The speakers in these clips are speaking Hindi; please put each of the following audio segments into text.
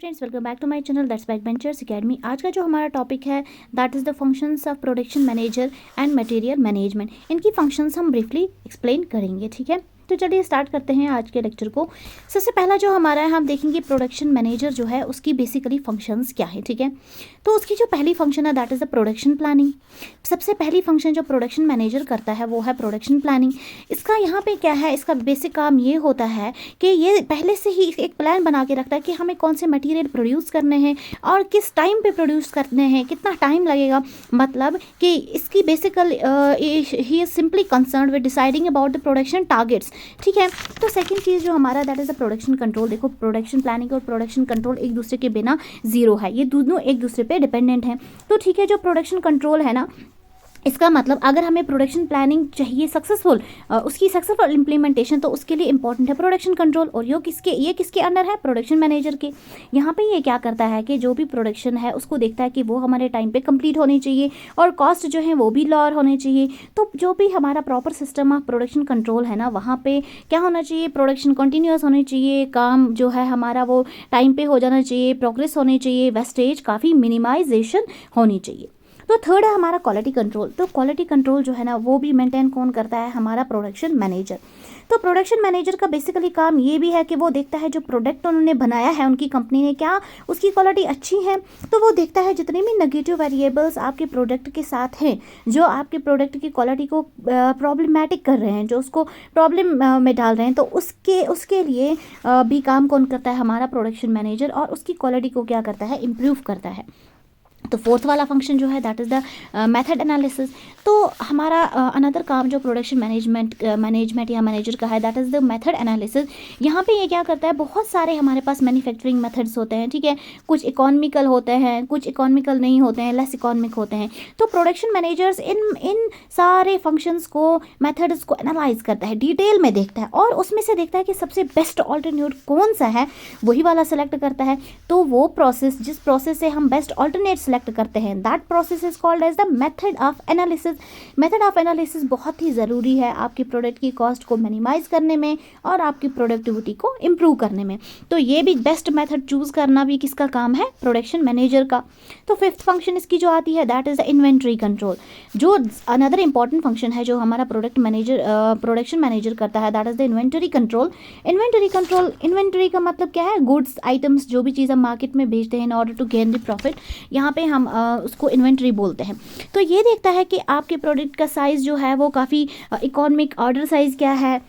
Friends, welcome back to my channel that's back ventures academy. आज का जो हमारा टॉपिक है that is the functions of production manager and material management. इनकी फंक्शंस हम ब्रीफली एक्सप्लेन करेंगे। ठीक है, तो चलिए स्टार्ट करते हैं आज के लेक्चर को। सबसे पहला जो हमारा है, हम देखेंगे प्रोडक्शन मैनेजर जो है उसकी बेसिकली फंक्शंस क्या है। ठीक है, तो उसकी जो पहली फंक्शन है that is the production planning. सबसे पहली फंक्शन जो प्रोडक्शन मैनेजर करता है वो है प्रोडक्शन प्लानिंग। इसका यहाँ पे क्या है, इसका बेसिक काम ये होता है कि ये पहले से ही एक प्लान बना के रखता है कि हमें कौन से मटेरियल प्रोड्यूस करने हैं और किस टाइम पे प्रोड्यूस करने हैं, कितना टाइम लगेगा। मतलब कि इसकी बेसिकल ही is simply concerned with deciding about the production targets. ठीक है, तो सेकंड चीज़ जो हमारा that is the production control. देखो, प्रोडक्शन प्लानिंग और प्रोडक्शन कंट्रोल एक दूसरे के बिना जीरो है, ये दोनों एक दूसरे पे डिपेंडेंट हैं। तो ठीक है, जो प्रोडक्शन कंट्रोल है ना, इसका मतलब अगर हमें प्रोडक्शन प्लानिंग चाहिए सक्सेसफुल, उसकी सक्सेसफुल इम्प्लीमेंटेशन, तो उसके लिए इंपॉर्टेंट है प्रोडक्शन कंट्रोल। और ये किसके अंडर है, प्रोडक्शन मैनेजर के। यहाँ पे ये क्या करता है कि जो भी प्रोडक्शन है उसको देखता है कि वो हमारे टाइम पे कंप्लीट होनी चाहिए और कॉस्ट जो है वो भी लोअर होने चाहिए। तो जो भी हमारा proper system of production control है ना, वहाँ पे क्या होना चाहिए, प्रोडक्शन कंटिन्यूस होनी चाहिए, काम जो है हमारा वो टाइम पे हो जाना चाहिए, प्रोग्रेस होनी चाहिए, वेस्टेज काफ़ी मिनिमाइजेशन होनी चाहिए। तो थर्ड है हमारा क्वालिटी कंट्रोल। तो क्वालिटी कंट्रोल जो है ना वो भी मेंटेन कौन करता है, हमारा प्रोडक्शन मैनेजर। तो प्रोडक्शन मैनेजर का बेसिकली काम ये भी है कि वो देखता है जो प्रोडक्ट उन्होंने बनाया है उनकी कंपनी ने, क्या उसकी क्वालिटी अच्छी है। तो वो देखता है जितने भी नेगेटिव वेरिएबल्स आपके प्रोडक्ट के साथ हैं, जो आपके प्रोडक्ट की क्वालिटी को प्रॉब्लमेटिक कर रहे हैं, जो उसको प्रॉब्लम में डाल रहे हैं, तो उसके लिए भी काम कौन करता है, हमारा प्रोडक्शन मैनेजर। और उसकी क्वालिटी को क्या करता है, इम्प्रूव करता है। तो फोर्थ वाला फंक्शन जो है that is the method analysis. तो हमारा अनदर काम जो प्रोडक्शन मैनेजमेंट या मैनेजर का है that is the method analysis. यहाँ पे ये क्या करता है, बहुत सारे हमारे पास मैन्युफैक्चरिंग मेथड्स होते हैं। ठीक है, कुछ इकोनॉमिकल होते हैं, कुछ इकोनॉमिकल नहीं होते हैं, लेस इकोनॉमिक होते हैं। तो प्रोडक्शन मैनेजर्स इन सारे फंक्शंस को, मेथड्स को एनालाइज करता है, डिटेल में देखता है और उसमें से देखता है कि सबसे बेस्ट ऑल्टरनेट कौन सा है, वही वाला सेलेक्ट करता है। तो वो प्रोसेस, जिस प्रोसेस से हम बेस्ट ऑल्टरनेट सेलेक्ट करते हैं, that process is called as the method of analysis. Method of analysis बहुत ही ज़रूरी है आपकी प्रोडक्ट की कॉस्ट को मिनिमाइज करने में और आपकी प्रोडक्टिविटी को इम्प्रूव करने में। तो ये भी बेस्ट मेथड चूज करना भी किसका काम है, प्रोडक्शन मैनेजर का। तो फिफ्थ फंक्शन इसकी जो आती है that is the inventory control. जो अनदर इंपॉर्टेंट फंक्शन है जो हमारा प्रोडक्शन मैनेजर करता है that is the inventory control. Inventory का मतलब क्या है, गुड्स आइटम्स, जो भी चीज़ हम मार्केट में बेचते हैं in order to gain the profit, यहाँ पे हम उसको इन्वेंट्री बोलते हैं। तो ये देखता है कि आपके प्रोडक्ट का साइज़ जो है वो काफ़ी इकोनॉमिक, ऑर्डर साइज़ क्या है,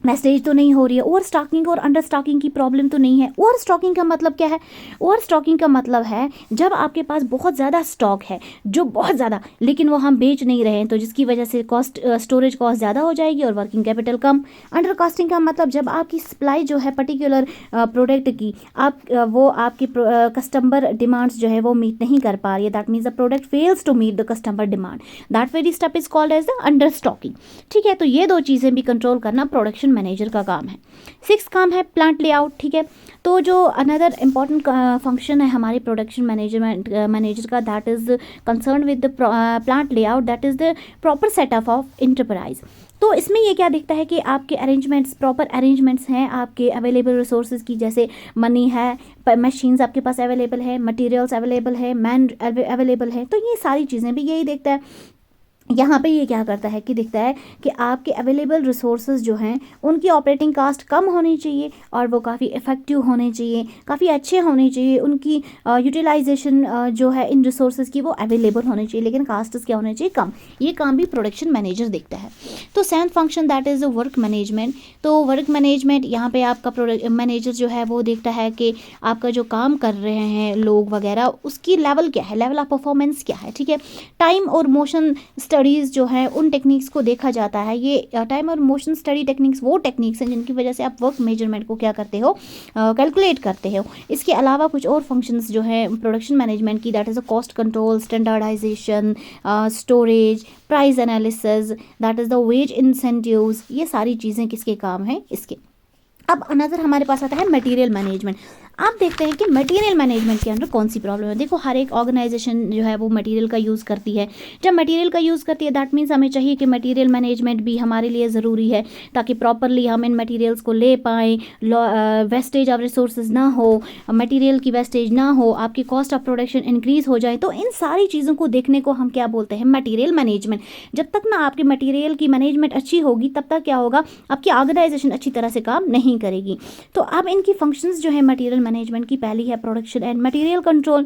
वेस्टेज तो नहीं हो रही है, ओवर स्टॉकिंग और अंडर स्टॉकिंग की प्रॉब्लम तो नहीं है। ओवर स्टॉकिंग का मतलब क्या है, ओवर स्टॉकिंग का मतलब है जब आपके पास बहुत ज़्यादा स्टॉक है, जो बहुत ज़्यादा, लेकिन वो हम बेच नहीं रहे हैं, तो जिसकी वजह से स्टोरेज कॉस्ट ज़्यादा हो जाएगी और वर्किंग कैपिटल कम। अंडर कॉस्टिंग का मतलब जब आपकी सप्लाई जो है पर्टिकुलर प्रोडक्ट की, वो आपकी कस्टमर डिमांड्स जो है वो मीट नहीं कर पा रही है, that means the product fails to meet the customer demand, that very step is called as the under stocking. ठीक है, तो ये दो चीज़ें भी कंट्रोल करना प्रोडक्शन मैनेजर का काम है। सिक्स काम है प्लांट लेआउट। ठीक है, तो जो अनदर इम्पॉर्टेंट फंक्शन है हमारे प्रोडक्शन मैनेजर का that is concern with the plant layout, that is the proper setup of enterprise. तो इसमें ये क्या दिखता है कि आपके अरेंजमेंट्स, प्रॉपर अरेंजमेंट्स हैं आपके अवेलेबल रिसोर्सेज की, जैसे मनी है, मशीन्स आपके पास अवेलेबल है, मटेरियल्स अवेलेबल है, मैन अवेलेबल है। तो ये सारी चीज़ें भी यही देखता है। यहाँ पे ये क्या करता है कि दिखता है कि आपके अवेलेबल रिसोर्सेज जो हैं उनकी ऑपरेटिंग कास्ट कम होनी चाहिए और वो काफ़ी इफ़ेक्टिव होने चाहिए, काफ़ी अच्छे होने चाहिए, उनकी यूटिलाइजेशन जो है इन रिसोर्सेज की वो अवेलेबल होनी चाहिए, लेकिन कास्ट्स क्या होने चाहिए, कम। ये काम भी प्रोडक्शन मैनेजर देखता है। तो seventh function that is work management. तो वर्क मैनेजमेंट, यहाँ पे आपका प्रोडक्ट मैनेजर जो है वो देखता है कि आपका जो काम कर रहे हैं लोग वगैरह, उसकी लेवल क्या है, लेवल ऑफ परफॉर्मेंस क्या है। ठीक है, टाइम और मोशन स्टडीज़ जो है उन टेक्निक्स को देखा जाता है। ये टाइम और मोशन स्टडी टेक्निक्स वो टेक्निक्स हैं जिनकी वजह से आप वर्क मेजरमेंट को क्या करते हो, कैलकुलेट करते हो। इसके अलावा कुछ और फंक्शंस जो है प्रोडक्शन मैनेजमेंट की, that is a cost control, standardisation, storage, price analysis, that is the wage incentives. ये सारी चीज़ें किसके काम हैं, इसके। अब अनदर हमारे पास आता है मटेरियल मैनेजमेंट। आप देखते हैं कि मटेरियल मैनेजमेंट के अंदर कौन सी प्रॉब्लम है। देखो हर एक ऑर्गेनाइजेशन जो है वो मटेरियल का यूज़ करती है। जब मटेरियल का यूज़ करती है दैट मीन्स हमें चाहिए कि मटेरियल मैनेजमेंट भी हमारे लिए ज़रूरी है, ताकि प्रॉपरली हम इन मटेरियल्स को ले पाएँ, वेस्टेज ऑफ रिसोर्सेज ना हो, मटेरियल की वेस्टेज ना हो, आपकी कॉस्ट ऑफ प्रोडक्शन इंक्रीज़ हो जाए। तो इन सारी चीज़ों को देखने को हम क्या बोलते हैं, मटेरियल मैनेजमेंट। जब तक ना आपकी मटेरियल की मैनेजमेंट अच्छी होगी तब तक क्या होगा, आपकी ऑर्गेनाइजेशन अच्छी तरह से काम नहीं करेगी। तो अब इनकी फंक्शंस जो है मटेरियल मैनेजमेंट की, पहली है प्रोडक्शन एंड मटेरियल कंट्रोल,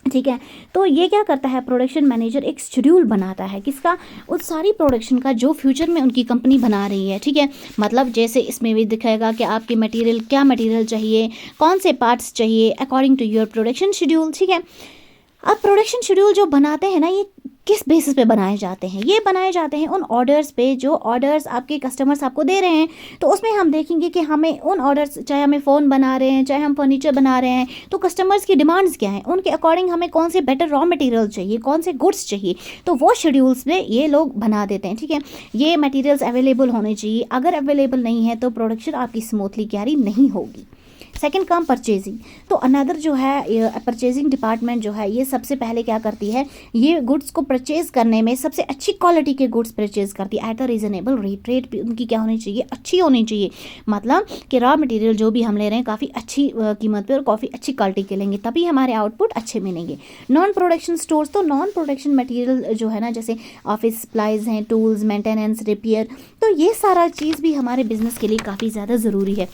ठीक है। तो ये क्या करता है, प्रोडक्शन मैनेजर एक शेड्यूल बनाता है, किसका, उस सारी प्रोडक्शन का जो फ्यूचर में उनकी कंपनी बना रही है, ठीक है। मतलब जैसे इसमें भी दिखाएगा कि आपके मटेरियल, क्या मटेरियल चाहिए, कौन से पार्ट्स चाहिए according to your production schedule, ठीक है। अब प्रोडक्शन शेड्यूल जो बनाते हैं ना, ये किस बेसिस पे बनाए जाते हैं, ये बनाए जाते हैं उन ऑर्डर्स पे जो ऑर्डर्स आपके कस्टमर्स आपको दे रहे हैं। तो उसमें हम देखेंगे कि हमें उन ऑर्डर्स, चाहे हमें फ़ोन बना रहे हैं, चाहे हम फर्नीचर बना रहे हैं, तो कस्टमर्स की डिमांड्स क्या हैं, उनके अकॉर्डिंग हमें कौन से बेटर रॉ मटेरियल चाहिए, कौन से गुड्स चाहिए, तो वो शेड्यूल्स में ये लोग बना देते हैं, ठीक है। ये मटीरियल्स अवेलेबल होने चाहिए, अगर अवेलेबल नहीं है तो प्रोडक्शन आपकी स्मूथली कैरी नहीं होगी। सेकंड काम परचेजिंग। तो अनदर जो है परचेजिंग डिपार्टमेंट जो है, ये सबसे पहले क्या करती है, ये गुड्स को परचेज करने में सबसे अच्छी क्वालिटी के गुड्स परचेज करती है at a reasonable rate. Rate भी उनकी क्या होनी चाहिए, अच्छी होनी चाहिए। मतलब कि रॉ मटेरियल जो भी हम ले रहे हैं काफ़ी अच्छी कीमत पे और काफ़ी अच्छी क्वालिटी के लेंगे, तभी हमारे आउटपुट अच्छे मिलेंगे। नॉन प्रोडक्शन स्टोर्स, तो नॉन प्रोडक्शन मटेरियल जो है ना, जैसे ऑफिस सप्लाइज हैं, टूल्स, मेंटेनेंस, रिपेयर, तो ये सारा चीज़ भी हमारे बिजनेस के लिए काफ़ी ज़्यादा ज़रूरी है।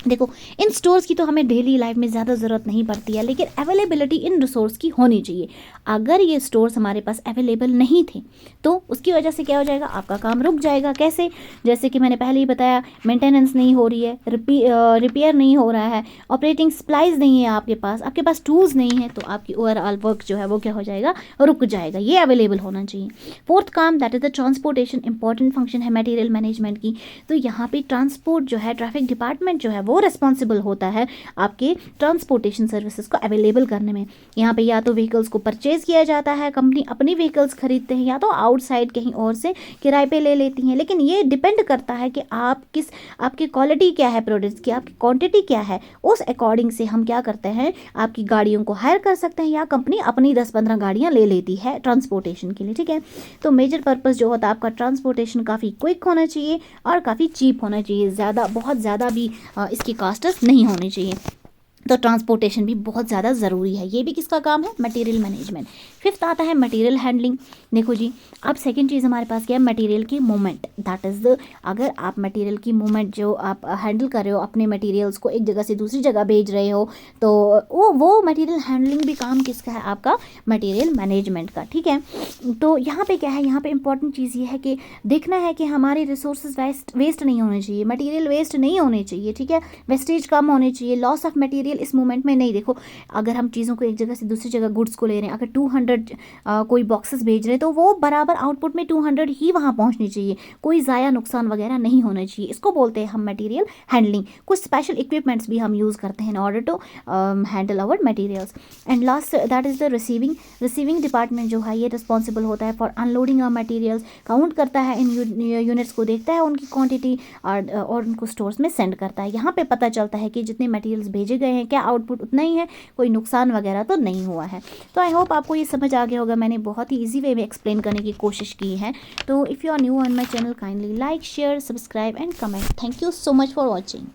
देखो इन स्टोर्स की तो हमें डेली लाइफ में ज़्यादा ज़रूरत नहीं पड़ती है, लेकिन अवेलेबिलिटी इन रिसोर्स की होनी चाहिए। अगर ये स्टोर्स हमारे पास अवेलेबल नहीं थे तो उसकी वजह से क्या हो जाएगा, आपका काम रुक जाएगा। कैसे, जैसे कि मैंने पहले ही बताया, मेंटेनेंस नहीं हो रही है, रिपेयर नहीं हो रहा है, ऑपरेटिंग सप्लाईज नहीं है आपके पास टूल्स नहीं है, तो आपकी ओवरऑल वर्क जो है वो क्या हो जाएगा, रुक जाएगा। ये अवेलेबल होना चाहिए। फोर्थ काम that is the transportation, important function है मटीरियल मैनेजमेंट की। तो यहाँ पे ट्रांसपोर्ट जो है, ट्रैफिक डिपार्टमेंट जो है वो रिस्पॉन्सिबल होता है आपके ट्रांसपोर्टेशन सर्विसेज को अवेलेबल करने में। यहाँ पे या तो व्हीकल्स को परचेज किया जाता है, कंपनी अपनी व्हीकल्स खरीदते हैं, या तो आउटसाइड कहीं और से किराए पे ले लेती हैं। लेकिन ये डिपेंड करता है कि आपकी क्वालिटी क्या है प्रोडक्ट्स की, आपकी क्वांटिटी क्या है, उस अकॉर्डिंग से हम क्या करते हैं, आपकी गाड़ियों को हायर कर सकते हैं, या कंपनी अपनी 10-15 गाड़ियाँ ले लेती है ट्रांसपोर्टेशन के लिए, ठीक है। तो मेजर पर्पस जो होता है आपका ट्रांसपोर्टेशन काफ़ी क्विक होना चाहिए और काफ़ी चीप होना चाहिए, बहुत ज़्यादा भी इसकी कॉस्ट्स नहीं होनी चाहिए। तो ट्रांसपोर्टेशन भी बहुत ज़्यादा ज़रूरी है। ये भी किसका काम है, मटेरियल मैनेजमेंट। फिफ्थ आता है मटेरियल हैंडलिंग। देखो जी, अब सेकंड चीज़ हमारे पास क्या है, मटेरियल की मूवमेंट। दैट इज़ अगर आप मटेरियल की मूवमेंट जो आप हैंडल कर रहे हो, अपने मटेरियल्स को एक जगह से दूसरी जगह भेज रहे हो, तो वो मटेरियल हैंडलिंग भी काम किसका है, आपका मटेरियल मैनेजमेंट का, ठीक है। तो यहाँ पे क्या है, यहाँ पे इंपॉर्टेंट चीज़ ये है कि देखना है कि हमारे रिसोर्सेज वेस्ट नहीं होने चाहिए, मटेरियल वेस्ट नहीं होने चाहिए, ठीक है। वेस्टेज कम होने चाहिए, लॉस ऑफ मटेरियल इस मूवमेंट में नहीं। देखो अगर हम चीज़ों को एक जगह से दूसरी जगह गुड्स को ले रहे हैं, अगर 200 कोई बॉक्सेस भेज रहे हैं, तो वो बराबर आउटपुट में 200 ही वहाँ पहुँचनी चाहिए, कोई ज़ाया नुकसान वगैरह नहीं होना चाहिए। इसको बोलते हैं हम मटेरियल हैंडलिंग। कुछ स्पेशल इक्विपमेंट्स भी हम यूज़ करते हैं in order to handle our materials. And last that is the receiving department जो है, ये रिस्पॉन्सिबल होता है for unloading our materials, count करता है इन यूनिट्स को, देखता है उनकी क्वांटिटी और उनको स्टोर्स में सेंड करता है। यहाँ पे पता चलता है कि जितने मटेरियल्स भेजे गए हैं क्या आउटपुट उतना ही है, कोई नुकसान वगैरह तो नहीं हुआ है। तो आई होप आपको ये समझ आ गया होगा। मैंने बहुत ही इजी वे में एक्सप्लेन करने की कोशिश की है। तो if you are new on my channel, kindly like, share, subscribe and comment. Thank you so much for watching.